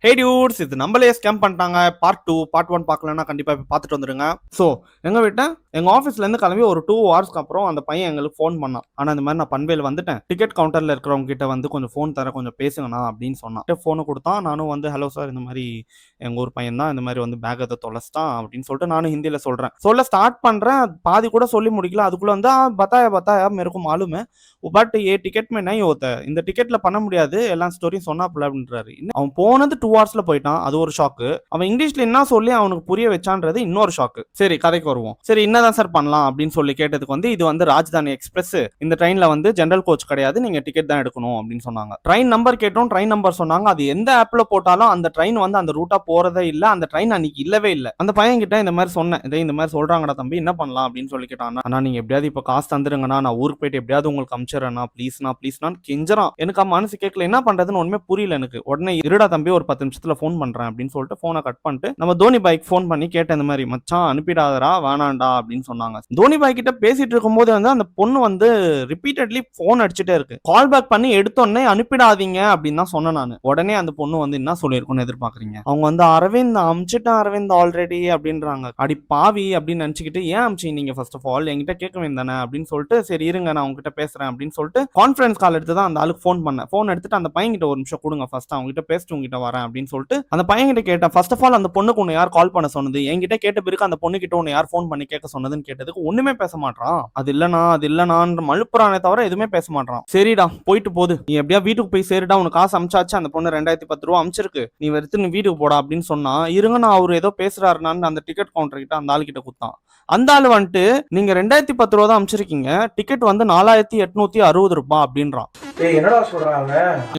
ஹே dudes, இது நம்மளே scam பண்ணிட்டாங்க. பார்ட் 2 பார்ட் 1 பார்க்கலன்னா கண்டிப்பா போய் பார்த்துட்டு வந்துருங்க. ஸோ எங்க விட்டேன், எங்க ஆஃபீஸ்ல இருந்து கிளம்பி ஒரு 2 ஹவர்ஸ்க்கு அப்புறம் அந்த பையன் எங்களுக்கு ஃபோன் பண்ணான். ஆனா இந்த மாதிரி நான் பன்வேல் வந்துட்டேன், டிக்கெட் கவுண்டர்ல இருக்கிறவங்க கிட்ட வந்து கொஞ்சம் ஃபோன் தர, கொஞ்சம் பேசுங்கண்ணா அப்படின்னு சொன்னான். ஃபோனை கொடுத்தான். நானும் வந்து ஹலோ சார், இந்த மாதிரி எங்க ஊர் பையன் தான், இந்த மாதிரி வந்து பேக் அதை தொலைச்சிட்டான் அப்படின்னு சொல்லிட்டு நானும் ஹிந்தியில சொல்றேன். சொல்ல ஸ்டார்ட் பண்றேன், பாதி கூட சொல்லி முடிக்கல. அதுக்குள்ள வந்து பத்தாயா பத்தாயா मेरे को मालूम है பட் ஏ டிக்கெட் மே नहीं होता है, இந்த டிக்கெட்ல பண்ண முடியாது, எல்லா ஸ்டோரியும் சொன்னாப்புல அப்படின்றாரு. அவன் போனது 2 ஹவர்ஸ்ல போயிட்டான், அது ஒரு ஷாக்கு. அவன் இங்கிலீஷ்ல என்ன சொல்லி அவனுக்கு புரிய வச்சான்றது இன்னொரு ஷாக்கு. சரி கதைக்கு வருவோம். சரி என்னதான் சார் பண்ணலாம் அப்படின்னு சொல்லி கேட்டதுக்கு வந்து இது வந்து ராஜ்தானி எக்ஸ்பிரஸ், இந்த ட்ரெயின்ல வந்து ஜெனரல் கோச் கிடையாது, நீங்க டிக்கெட் தான் எடுக்கணும் அப்படின்னு சொன்னாங்க. ட்ரெயின் நம்பர் கேட்டோம், ட்ரெயின் நம்பர் சொன்னாங்க. அது எந்த ஆப்ல போட்டாலும் அந்த ட்ரெயின் வந்து அந்த ரூட்டா போறதே இல்ல, அந்த ட்ரெயின் அன்னைக்கு இல்லவே இல்லை. அந்த பையன் கிட்ட இந்த மாதிரி சொன்னேன், இதே இந்த மாதிரி சொல்றாங்கடா தம்பி, என்ன பண்ணலாம் அப்படின்னு சொல்லி கேட்டான். ஆனா நீங்க எப்படியாவது இப்ப காசு தந்துருங்கண்ணா, நான் ஊருக்கு போயிட்டு எப்படியாவது உங்களுக்கு அமிச்சிடறேன்னா ப்ளீஸ்னா கெஞ்சறான். எனக்கு மனசு கேட்கல, என்ன பண்றதுன்னு ஒண்ணுமே புரியல எனக்கு. உடனே இருடா தம்பி, ஒரு 10 நிமிஷத்துல ஃபோன் பண்றேன் அப்படின்னு சொல்லிட்டு போனை கட் பண்ணிட்டு நம்ம தோனி பாய்க்கு ஃபோன் பண்ணி கேட்டேன், இந்த மாதிரி மச்சான் அனுப்பிடாதரா வேணாண்டா அப்படின்னு சொன்னாங்க. தோனி பாய் கிட்ட பேசிட்டு இருக்கும் போது வந்து அந்த பொண்ணு வந்து ரிப்பீட்டட்லி போன் அடிச்சுட்டே இருக்கு. கால் பேக் பண்ணி எடுத்தோடனே அனுப்பிடாதீங்க அப்படின்னு தான் சொன்னேன் நான். உடனே அந்த பொண்ணு வந்து என்ன சொல்லியிருக்கும்னு எதிர்பார்க்கறீங்க? அவங்க வந்து அரவிந்த் அமிச்சிட்டேன் அரவிந்த் ஆல்ரெடி அப்படின்றாங்க. அடி பாவி அப்படின்னு நினைச்சுக்கிட்டு, ஏன் அமிச்சி நீங்க ஃபர்ஸ்ட் ஆஃப் ஆல் என்கிட்ட கேட்க வேண்டானே அப்படின்னு சொல்லிட்டு, சரி இருங்க நான் உங்ககிட்ட பேசுறேன் அப்படின்னு சொல்லிட்டு கான்ஃபரன்ஸ் கால் எடுத்து தான் அந்த ஆளுக்கு ஃபோன் பண்ணேன். ஃபோன் எடுத்துட்டு அந்த பையன் கிட்ட ஒரு நிமிஷம் கொடுங்க, ஃபர்ஸ்ட் அவங்க கிட்ட பேசிட்டு உங்ககிட்ட வரேன் அப்படின்னு சொல்லிட்டு அந்த பையன் கிட்ட கேட்டேன். ஃபர்ஸ்ட் ஆஃப் ஆல் அந்த பொண்ணுக்கு உன்னை யார் கால் பண்ண சொன்னது, என்கிட்ட கேட்ட பிறகு அந்த பொண்ணு கிட்ட உன்னை யார் ஃபோன் பண்ணி கேட்க சொன்னதுன்னு கேட்டதுக்கு ஒண்ணுமே பேச மாட்டான். அது இல்லனான்ற மழுப்புறானே தவிர எதுவுமே பேச மாட்டான். சரிடா போயிட்டு போது, நீ எப்படியா வீட்டுக்கு போய் சேருடா, உனக்கு காசு அமிச்சாச்சு, அந்த பொண்ணு 2010 ரூபா அமிச்சிருக்கு, நீ எடுத்து நீ வீட்டுக்கு போடா அப்படின்னு சொன்னா, இருங்க நான் அவர் ஏதோ பேசுறாருனான்னு அந்த டிக்கெட் கவுண்டர் கிட்ட அந்த ஆள் கிட்ட குத்தான். அந்த ஆள் வந்துட்டு, நீங்க 2010 ரூபா தான் அமிச்சிருக்கீங்க, டிக்கெட் வந்து 4860 ரூபாய் அப்படின்றான். என்னடா சொல்றாங்க?